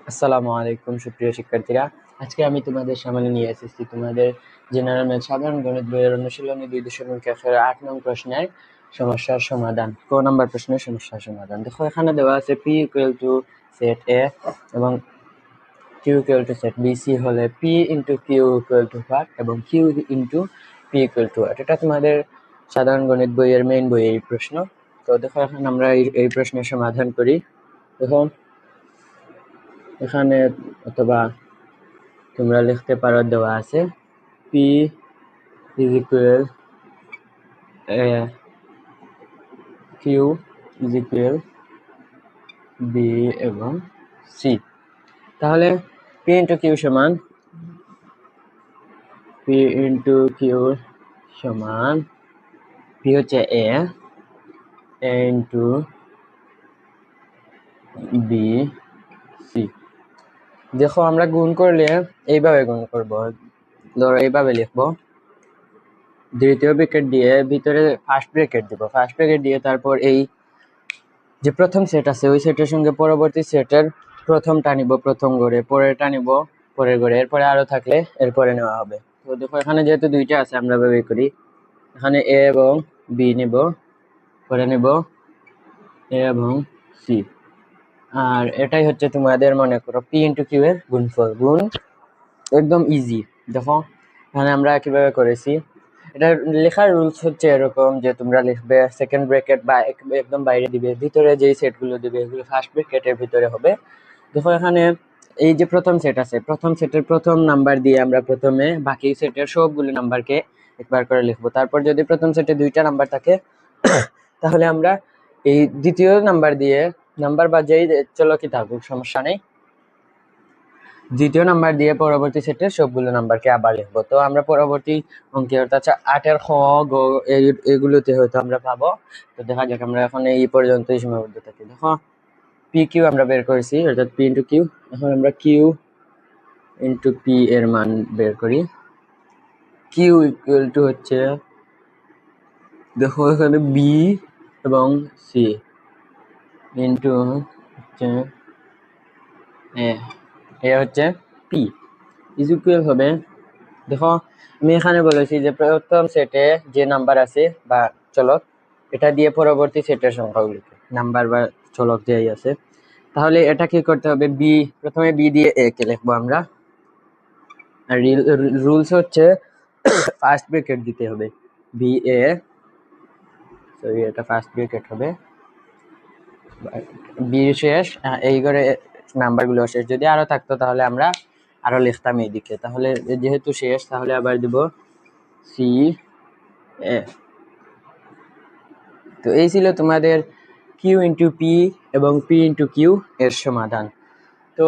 আসসালামু আলাইকুম সুপ্রিয় শিক্ষার্থীরা। আজকে আমি তোমাদের সামনে নিয়ে এসেছি তোমাদের জেনারেল ম্যাথ সাধারণ গণিত বইয়ের অনুশীলনী 2.8 নং প্রশ্নের সমস্যার সমাধান। ক নাম্বার প্রশ্নের সমস্যার সমাধান। দেখো এখানে দেওয়া আছে p equal to set a এবং q equal to set bc হলে p into q equal to what এবং q into p equal to what. এটা তোমাদের সাধারণ গণিত বইয়ের মেইন বইয়ের প্রশ্ন। তো দেখো এখন আমরা এই প্রশ্নের সমাধান করি। দেখো এখানে অথবা তোমরা লিখতে পারো, দেওয়া আছে p is equal q is equal b এবং c। তাহলে p ইন্টু q সমান p হচ্ছে a ইন্টু b c। দেখো আমরা গুণ করলে এইভাবে গুণ করব, ধরো এইভাবে লিখবো, দ্বিতীয় ব্র্যাকেট দিয়ে ভিতরে ফার্স্ট ব্র্যাকেট দিব, ফার্স্ট ব্র্যাকেট দিয়ে তারপর এই যে প্রথম সেট আছে ওই সেটের সঙ্গে পরবর্তী সেটের প্রথমটা নিব প্রথম ঘরে, পরেরটা নিব পরের ঘরে, এরপরে আরো থাকলে এরপরে নেওয়া হবে। তো দেখো এখানে যেহেতু দুইটা আছে আমরা ব্যবহার করি, এখানে এ এবং বি নিব, পরে নেব এ এবং সি। আর এটাই হচ্ছে তোমাদের মনে করো পি ইন্টু কিউ এর গুণফল। গুণ একদম ইজি। দেখো এখানে আমরা কিভাবে করেছি, এটা লেখার রুলস হচ্ছে এরকম যে তোমরা লিখবে সেকেন্ড ব্র্যাকেট বা একদম বাইরে দিবে, ভিতরে যেই সেটগুলো দিবে এগুলো ফার্স্ট ব্র্যাকেটের ভিতরে হবে। দেখো এখানে এই যে প্রথম সেট আছে, প্রথম সেটের প্রথম নাম্বার দিয়ে আমরা প্রথমে বাকি সেটের সবগুলো নাম্বারকে একবার করে লিখবো। তারপর যদি প্রথম সেটে দুইটা নাম্বার থাকে তাহলে আমরা এই দ্বিতীয় নাম্বার দিয়ে নাম্বার বা যেই চলকই থাকুক সমস্যা নেই, দ্বিতীয় নাম্বার দিয়ে পরবর্তী সেটের সবগুলো নাম্বারকে আবার লিখবো। তো আমরা পরবর্তী অঙ্কে অর্থাৎ 8-এর খ গ এগুলোতে হয়তো আমরা পাবো। তো দেখা যাক, আমরা এখন এই পর্যন্তই সীমাবদ্ধ থাকি। দেখো পি কিউ আমরা বের করেছি, অর্থাৎ পি ইন্টু কিউ। এখন আমরা কিউ ইন্টু পি এর মান বের করি। কিউ ইকুয়াল টু হচ্ছে, দেখো এখানে বি এবং সি ইন্টু হচ্ছে এ হচ্ছে পি ইজ ইকুয়াল হবে, দেখো আমি এখানে বলেছি যে প্রথম সেটে যে নাম্বার আছে বা চলক এটা দিয়ে পরবর্তী সেটের সংখ্যাগুলিকে নাম্বার বা চলক যেই আছে, তাহলে এটা কি করতে হবে, বি প্রথমে বি দিয়ে এ কে লিখবো আমরা। আর রুলস হচ্ছে ফার্স্ট ব্র্যাকেট দিতে হবে, বি এ, সরি এটা ফার্স্ট ব্র্যাকেট হবে, বি শেষ এই করে নাম্বারগুলো শেষ। যদি আরো থাকতো তাহলে আমরা আরো লিখতাম এইদিকে, তাহলে যেহেতু শেষ তাহলে আবার দিব সি এ। তো এই ছিল তোমাদের কিউ ইন্টু পি এবং পি ইন্টু কিউ এর সমাধান। তো